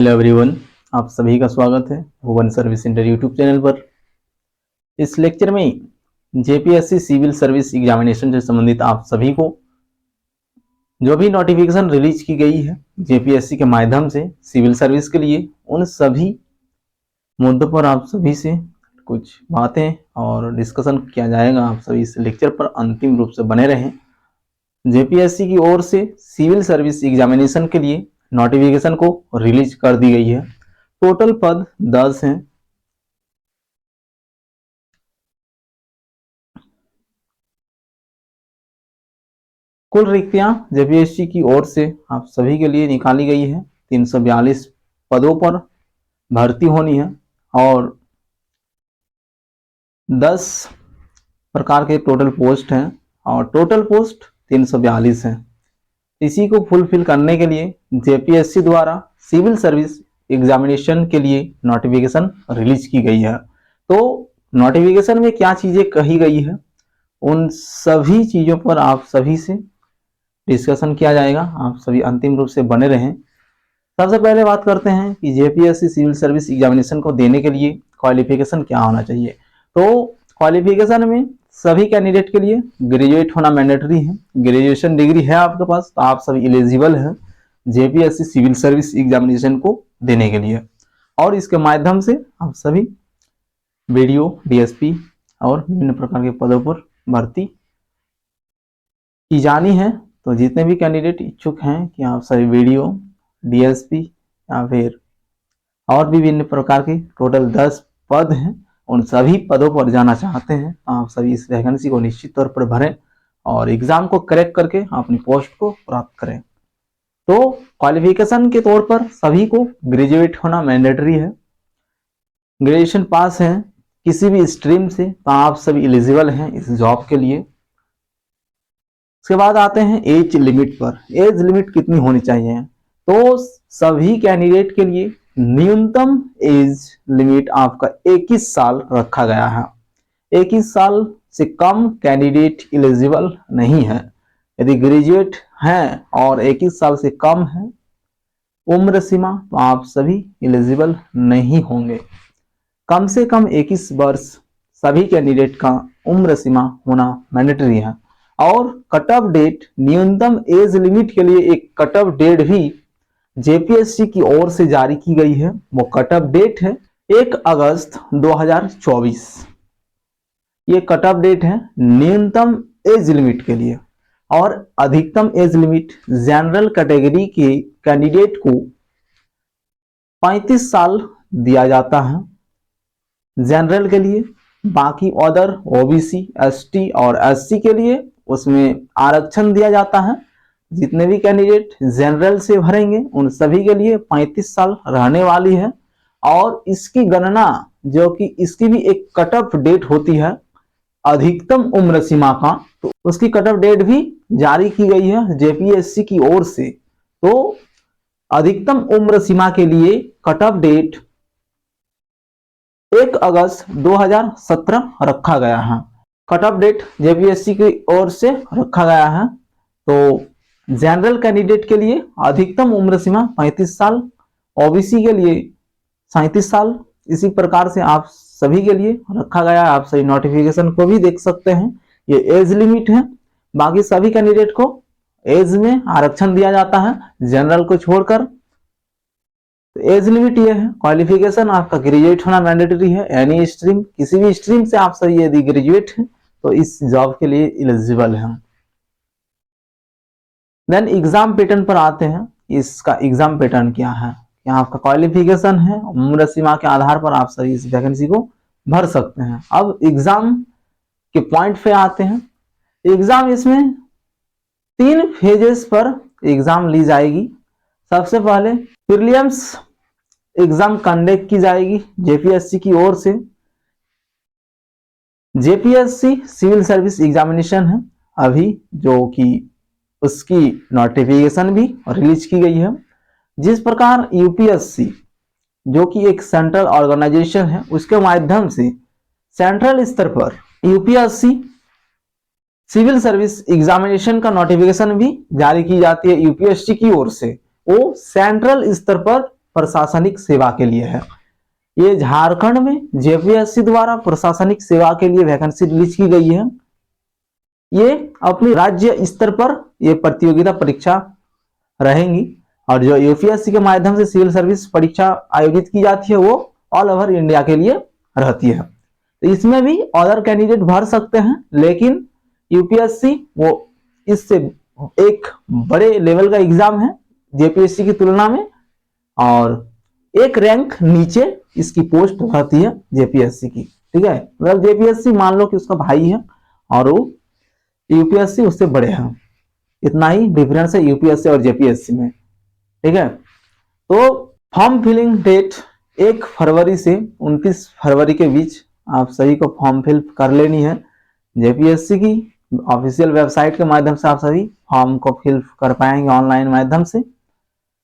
Hello everyone, आप सभी का स्वागत है भुवन सर्विस सेंटर यूट्यूब चैनल पर। इस लेक्चर में जेपीएससी सिविल सर्विस एग्जामिनेशन से संबंधित आप सभी को जो भी नोटिफिकेशन रिलीज की गई है जेपीएससी के माध्यम से सिविल सर्विस के लिए, उन सभी मुद्दों पर आप सभी से कुछ बातें और डिस्कशन किया जाएगा। आप सभी इस लेक्चर पर अंतिम रूप से बने रहें। जेपीएससी की ओर से सिविल सर्विस एग्जामिनेशन के लिए नोटिफिकेशन को रिलीज कर दी गई है। टोटल पद 10 हैं। कुल रिक्तियां जेपीएससी की ओर से आप सभी के लिए निकाली गई है। 342 पदों पर भर्ती होनी है और 10 प्रकार के टोटल पोस्ट हैं और टोटल पोस्ट 342 हैं। इसी को फुलफिल करने के लिए जेपीएससी द्वारा सिविल सर्विस एग्जामिनेशन के लिए नोटिफिकेशन रिलीज की गई है। तो नोटिफिकेशन में क्या चीजें कही गई है, उन सभी चीजों पर आप सभी से डिस्कशन किया जाएगा। आप सभी अंतिम रूप से बने रहें। सबसे पहले बात करते हैं कि जेपीएससी सिविल सर्विस एग्जामिनेशन को देने के लिए क्वालिफिकेशन क्या होना चाहिए। तो क्वालिफिकेशन में सभी कैंडिडेट के लिए ग्रेजुएट होना मैंडेटरी है। ग्रेजुएशन डिग्री है आपके पास तो आप सभी एलिजिबल हैं जेपीएससी सिविल सर्विस एग्जामिनेशन को देने के लिए। और इसके माध्यम से आप सभी वीडियो, डीएसपी और विभिन्न प्रकार के पदों पर भर्ती की जानी है। तो जितने भी कैंडिडेट इच्छुक हैं कि आप सभी वीडियो, डीएसपी या फिर और भी विभिन्न प्रकार के टोटल 10 पद हैं, उन सभी पदों पर जाना चाहते हैं, आप सभी इस वैकेंसी को निश्चित तौर पर भरें और एग्जाम को क्रैक करके अपनी पोस्ट को प्राप्त करें। तो क्वालिफिकेशन के तौर पर सभी को ग्रेजुएट होना मैंडेटरी है। ग्रेजुएशन पास है किसी भी स्ट्रीम से तो आप सभी एलिजिबल हैं इस जॉब के लिए। उसके बाद आते हैं एज लिमिट पर। एज लिमिट कितनी होनी चाहिए, तो सभी कैंडिडेट के लिए न्यूनतम एज लिमिट आपका 21 साल रखा गया है। 21 साल से कम कैंडिडेट एलिजिबल नहीं है। यदि ग्रेजुएट हैं और 21 साल से कम है उम्र सीमा तो आप सभी एलिजिबल नहीं होंगे। कम से कम 21 वर्ष सभी कैंडिडेट का उम्र सीमा होना मैंडेटरी है। और कट ऑफ डेट, न्यूनतम एज लिमिट के लिए एक कट ऑफ डेट भी जेपीएससी की ओर से जारी की गई है। वो कट ऑफ डेट है 1 अगस्त 2024। ये कट ऑफ डेट है न्यूनतम एज लिमिट के लिए। और अधिकतम एज लिमिट जनरल कैटेगरी के कैंडिडेट को 35 साल दिया जाता है जनरल के लिए। बाकी अदर ओबीसी, एसटी और एससी के लिए उसमें आरक्षण दिया जाता है। जितने भी कैंडिडेट जनरल से भरेंगे उन सभी के लिए 35 साल रहने वाली है। और इसकी गणना, जो कि इसकी भी एक कट ऑफ डेट होती है अधिकतम उम्र सीमा का, तो उसकी कट ऑफ डेट भी जारी की गई है जेपीएससी की ओर से। तो अधिकतम उम्र सीमा के लिए कट ऑफ डेट 1 अगस्त 2017 रखा गया है। कट ऑफ डेट जेपीएससी की ओर से रखा गया है। तो जनरल कैंडिडेट के लिए अधिकतम उम्र सीमा 35 साल, ओबीसी के लिए 37 साल। इसी प्रकार से आप सभी के लिए रखा गया है। आप सभी नोटिफिकेशन को भी देख सकते हैं, ये एज लिमिट है। बाकी सभी कैंडिडेट को एज में आरक्षण दिया जाता है जनरल को छोड़कर। तो एज लिमिट ये है। क्वालिफिकेशन आपका ग्रेजुएट होना मैंडेटरी है। एनी स्ट्रीम, किसी भी स्ट्रीम से आप सभी यदि ग्रेजुएट हैं तो इस जॉब के लिए एलिजिबल हैं। देन एग्जाम पैटर्न पर आते हैं। इसका एग्जाम पैटर्न क्या है, यहाँ आपका क्वालिफिकेशन है, उम्र सीमा के आधार पर आप सभी इस वैकेंसी को भर सकते हैं। अब एग्जाम के पॉइंट पे आते हैं। एग्जाम इसमें 3 फेजेस पर एग्जाम ली जाएगी। सबसे पहले प्रीलिम्स एग्जाम कंडक्ट की जाएगी जेपीएससी की ओर से। जेपीएससी सिविल सर्विस एग्जामिनेशन है अभी, जो कि उसकी नोटिफिकेशन भी रिलीज की गई है। जिस प्रकार यूपीएससी, जो कि एक सेंट्रल ऑर्गेनाइजेशन है, उसके माध्यम से सेंट्रल स्तर पर यूपीएससी सिविल सर्विस एग्जामिनेशन का नोटिफिकेशन भी जारी की जाती है यूपीएससी की ओर से। वो सेंट्रल स्तर पर प्रशासनिक सेवा के लिए है। ये झारखंड में जेपीएससी द्वारा प्रशासनिक सेवा के लिए वैकेंसी रिलीज की गई है। ये अपनी राज्य स्तर पर ये प्रतियोगिता परीक्षा रहेंगी और जो यूपीएससी के माध्यम से सिविल सर्विस परीक्षा आयोजित की जाती है वो ऑल ओवर इंडिया के लिए रहती है। तो इसमें भी अदर कैंडिडेट भर सकते हैं, लेकिन यूपीएससी वो इससे एक बड़े लेवल का एग्जाम है जेपीएससी की तुलना में, और एक रैंक नीचे इसकी पोस्ट रहती है जेपीएससी की। ठीक है, मतलब जेपीएससी मान लो कि उसका भाई है और वो यूपीएससी उससे बड़े हैं, इतना ही डिफरेंस है यूपीएससी और जेपीएससी में। ठीक है, तो फॉर्म फिलिंग डेट 1 फरवरी से 29 फरवरी के बीच आप सभी को फॉर्म फिल कर लेनी है। जेपीएससी की ऑफिशियल वेबसाइट के माध्यम से आप सभी फॉर्म को फिल कर पाएंगे ऑनलाइन माध्यम से।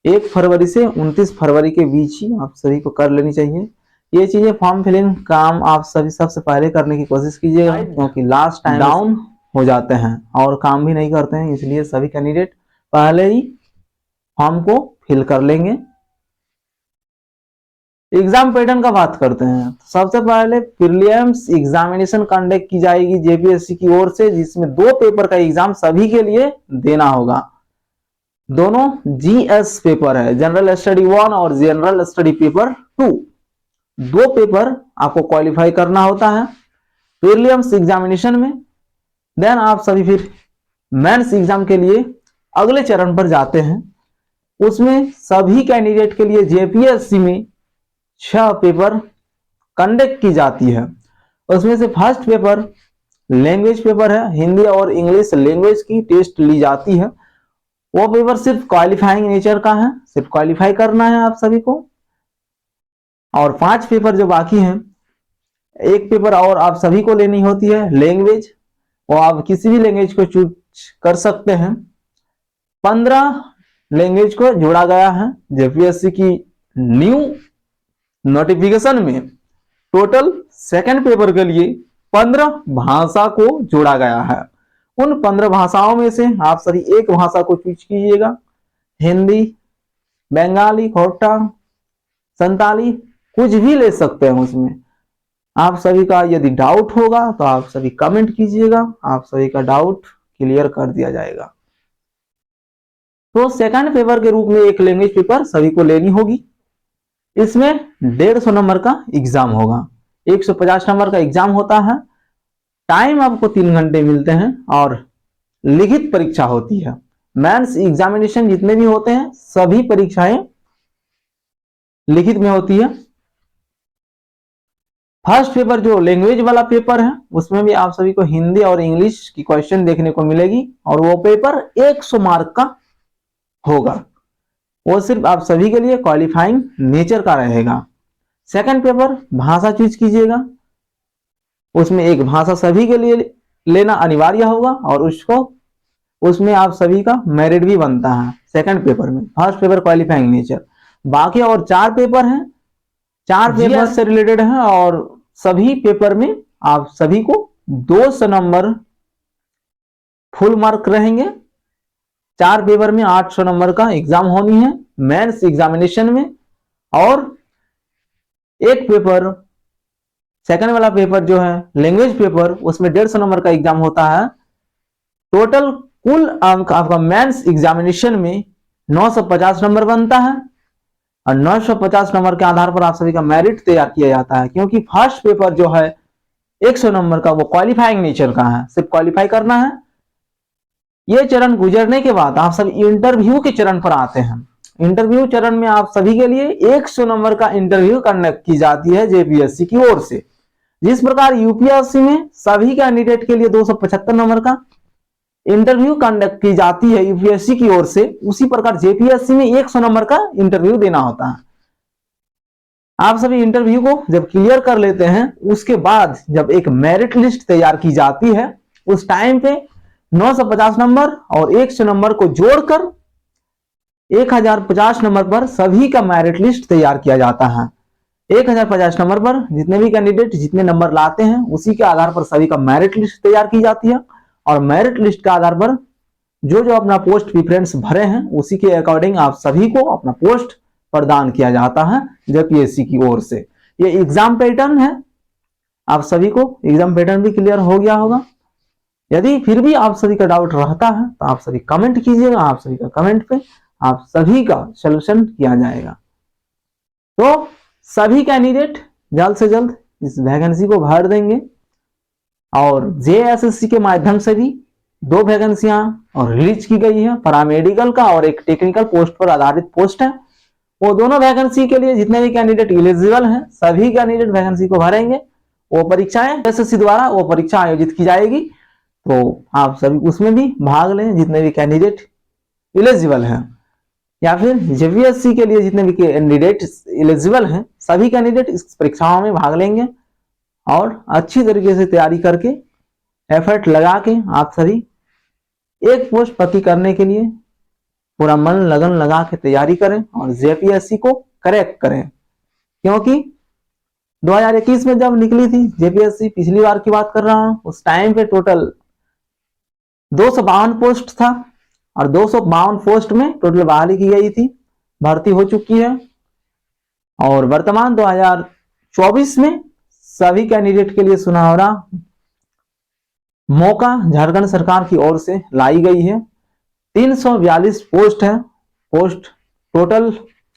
1 फरवरी से 29 फरवरी के बीच ही आप सभी को कर लेनी चाहिए ये चीजें। फॉर्म फिलिंग काम आप सभी सबसे पहले करने की कोशिश कीजिएगा, क्योंकि लास्ट टाइम डाउन हो जाते हैं और काम भी नहीं करते हैं, इसलिए सभी कैंडिडेट पहले ही फॉर्म को फिल कर लेंगे। एग्जाम पैटर्न का बात करते हैं। सबसे पहले प्रीलिम्स एग्जामिनेशन कंडक्ट की जाएगी जेपीएससी की ओर से, जिसमें 2 पेपर का एग्जाम सभी के लिए देना होगा। दोनों जीएस पेपर है, जनरल स्टडी 1 और जनरल स्टडी पेपर 2। 2 पेपर आपको क्वालिफाई करना होता है प्रीलिम्स एग्जामिनेशन में। देन आप सभी फिर मेंस एग्जाम के लिए अगले चरण पर जाते हैं। उसमें सभी कैंडिडेट के लिए जेपीएससी में 6 पेपर कंडक्ट की जाती है। उसमें से फर्स्ट पेपर लैंग्वेज पेपर है, हिंदी और इंग्लिश लैंग्वेज की टेस्ट ली जाती है। वो पेपर सिर्फ क्वालिफाइंग नेचर का है, सिर्फ क्वालिफाई करना है आप सभी को। और 5 पेपर जो बाकी हैं, एक पेपर और आप सभी को लेनी होती है लैंग्वेज, वो आप किसी भी लैंग्वेज को चूज कर सकते हैं। 15 लैंग्वेज को जोड़ा गया है जेपीएससी की न्यू नोटिफिकेशन में। टोटल सेकंड पेपर के लिए 15 भाषा को जोड़ा गया है। उन 15 भाषाओं में से आप सभी एक भाषा को चूज कीजिएगा, हिंदी, बंगाली, खोटा, संताली, कुछ भी ले सकते हैं उसमें। आप सभी का यदि डाउट होगा तो आप सभी कमेंट कीजिएगा, आप सभी का डाउट क्लियर कर दिया जाएगा। तो सेकंड पेपर के रूप में एक लैंग्वेज पेपर सभी को लेनी होगी। इसमें 150 नंबर का एग्जाम होगा, 150 नंबर का एग्जाम होता है। टाइम आपको 3 घंटे मिलते हैं और लिखित परीक्षा होती है। मेंस एग्जामिनेशन जितने भी होते हैं सभी परीक्षाएं लिखित में होती है। फर्स्ट पेपर जो लैंग्वेज वाला पेपर है उसमें भी आप सभी को हिंदी और इंग्लिश की क्वेश्चन देखने को मिलेगी और वो पेपर 100 मार्क का होगा। वो सिर्फ आप सभी के लिए क्वालिफाइंग नेचर का रहेगा। सेकंड पेपर भाषा चूज कीजिएगा, उसमें एक भाषा सभी के लिए लेना अनिवार्य होगा और उसमें आप सभी का मेरिट भी बनता है सेकंड पेपर में। फर्स्ट पेपर क्वालिफाइंग नेचर, बाकी और 4 पेपर हैं, 4 पेपर से रिलेटेड हैं और सभी पेपर में आप सभी को 200 नंबर फुल मार्क रहेंगे। 4 पेपर में 800 नंबर का एग्जाम होनी है मेंस एग्जामिनेशन में। और एक पेपर सेकंड वाला पेपर जो है लैंग्वेज पेपर, उसमें 150 नंबर का एग्जाम होता है। टोटल कुल अंक आपका मेंस एग्जामिनेशन में 950 नंबर बनता है और 950 नंबर के आधार पर आप सभी का मेरिट तैयार किया जाता है। क्योंकि फर्स्ट पेपर जो है 100 नंबर का वो क्वालिफाइंग नेचर का है, सिर्फ क्वालिफाई करना है। ये चरण गुजरने के बाद आप सभी इंटरव्यू के चरण पर आते हैं। इंटरव्यू चरण में आप सभी के लिए 100 नंबर का इंटरव्यू कंडक्ट की जाती है जेपीएससी की ओर से। जिस प्रकार यूपीएससी में सभी कैंडिडेट के लिए 275 नंबर का इंटरव्यू कंडक्ट की जाती है यूपीएससी की ओर से, उसी प्रकार जेपीएससी में 100 नंबर का इंटरव्यू देना होता है। आप सभी इंटरव्यू को जब क्लियर कर लेते हैं उसके बाद जब एक मेरिट लिस्ट तैयार की जाती है, उस टाइम पे 950 नंबर और 100 नंबर को जोड़कर 1050 नंबर पर सभी का मेरिट लिस्ट तैयार किया जाता है। 1050 नंबर पर जितने भी कैंडिडेट जितने नंबर लाते हैं उसी के आधार पर सभी का मेरिट लिस्ट तैयार की जाती है और मेरिट लिस्ट के आधार पर जो जो अपना पोस्ट प्रेफरेंस भरे हैं उसी के अकॉर्डिंग आप सभी को अपना पोस्ट प्रदान किया जाता है जेपीएससी की ओर से। ये एग्जाम पैटर्न है, आप सभी को एग्जाम पैटर्न भी क्लियर हो गया होगा। यदि फिर भी आप सभी का डाउट रहता है तो आप सभी कमेंट कीजिएगा, आप सभी का कमेंट पे आप सभी का सलूशन किया जाएगा। तो सभी कैंडिडेट जल्द से जल्द इस वैकेंसी को भर देंगे। और जेएसएससी के माध्यम से भी 2 वैकेंसियां और रिलीज की गई है, पैरामेडिकल का और एक टेक्निकल पोस्ट पर आधारित पोस्ट है। वो दोनों वैकेंसी के लिए जितने भी कैंडिडेट एलिजिबल हैं सभी कैंडिडेट वैकेंसी को भरेंगे। वो परीक्षाएं एसएससी द्वारा वो परीक्षा आयोजित की जाएगी, तो आप सभी उसमें भी भाग लें जितने भी कैंडिडेट एलिजिबल हैं, या फिर जेपीएससी के लिए जितने भी कैंडिडेट एलिजिबल हैं सभी कैंडिडेट इस परीक्षाओं में भाग लेंगे और अच्छी तरीके से तैयारी करके एफर्ट लगा के आप सभी एक पोस्ट पक्की करने के लिए पूरा मन लगन लगा के तैयारी करें और जेपीएससी को क्रैक करें। क्योंकि 2021 में जब निकली थी जेपीएससी, पिछली बार की बात कर रहा हूं, उस टाइम पे टोटल 252 पोस्ट था और 252 पोस्ट में टोटल बहाली की गई थी, भर्ती हो चुकी है। और वर्तमान 2024 में सभी कैंडिडेट के लिए सुनहरा मौका झारखंड सरकार की ओर से लाई गई है। 342 पोस्ट है, पोस्ट टोटल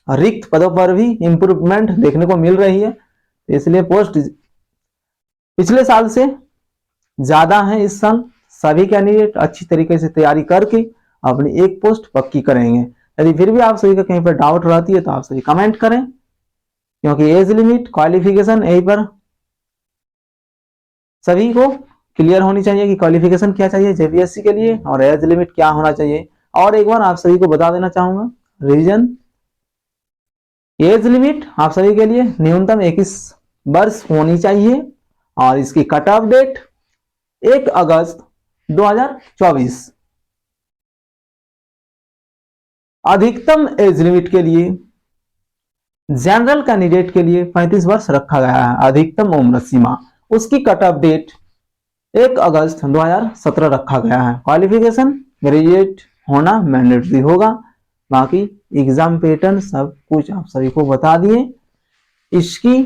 रिक्त पदों पर भी इंप्रूवमेंट देखने को मिल रही है, इसलिए पोस्ट पिछले साल से ज्यादा है। इस साल सभी कैंडिडेट अच्छी तरीके से तैयारी करके अपनी एक पोस्ट पक्की करेंगे। यदि फिर भी आप सभी का कहीं पर डाउट रहती है तो आप सभी कमेंट करें, क्योंकि एज लिमिट क्वालिफिकेशन यहीं पर सभी को क्लियर होनी चाहिए कि क्वालिफिकेशन क्या चाहिए जेपीएससी के लिए और एज लिमिट क्या होना चाहिए। और एक बार आप सभी को बता देना चाहूंगा रिवीजन, एज लिमिट आप सभी के लिए न्यूनतम 21 वर्ष होनी चाहिए और इसकी कट ऑफ डेट 1 अगस्त 2024। अधिकतम एज लिमिट के लिए जनरल कैंडिडेट के लिए 35 वर्ष रखा गया है अधिकतम उम्र सीमा, उसकी कट ऑफ डेट 1 अगस्त 2017 रखा गया है। क्वालिफिकेशन ग्रेजुएट होना मैंडेटरी होगा। बाकी एग्जाम पैटर्न सब कुछ आप सभी को बता दिए। इसकी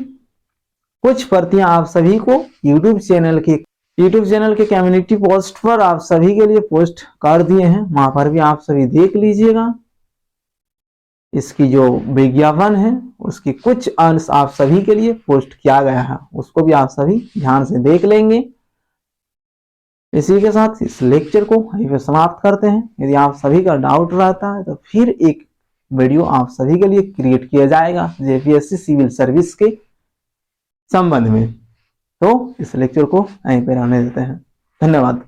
कुछ प्रतियां आप सभी को यूट्यूब चैनल के कम्युनिटी पोस्ट पर आप सभी के लिए पोस्ट कर दिए हैं, वहां पर भी आप सभी देख लीजिएगा। इसकी जो विज्ञापन है उसकी कुछ अंश आप सभी के लिए पोस्ट किया गया है, उसको भी आप सभी ध्यान से देख लेंगे। इसी के साथ इस लेक्चर को यहीं पे समाप्त करते हैं। यदि आप सभी का डाउट रहता है तो फिर एक वीडियो आप सभी के लिए क्रिएट किया जाएगा जेपीएससी सिविल सर्विस के संबंध में। तो इस लेक्चर को यहीं पे रहने देते हैं। धन्यवाद।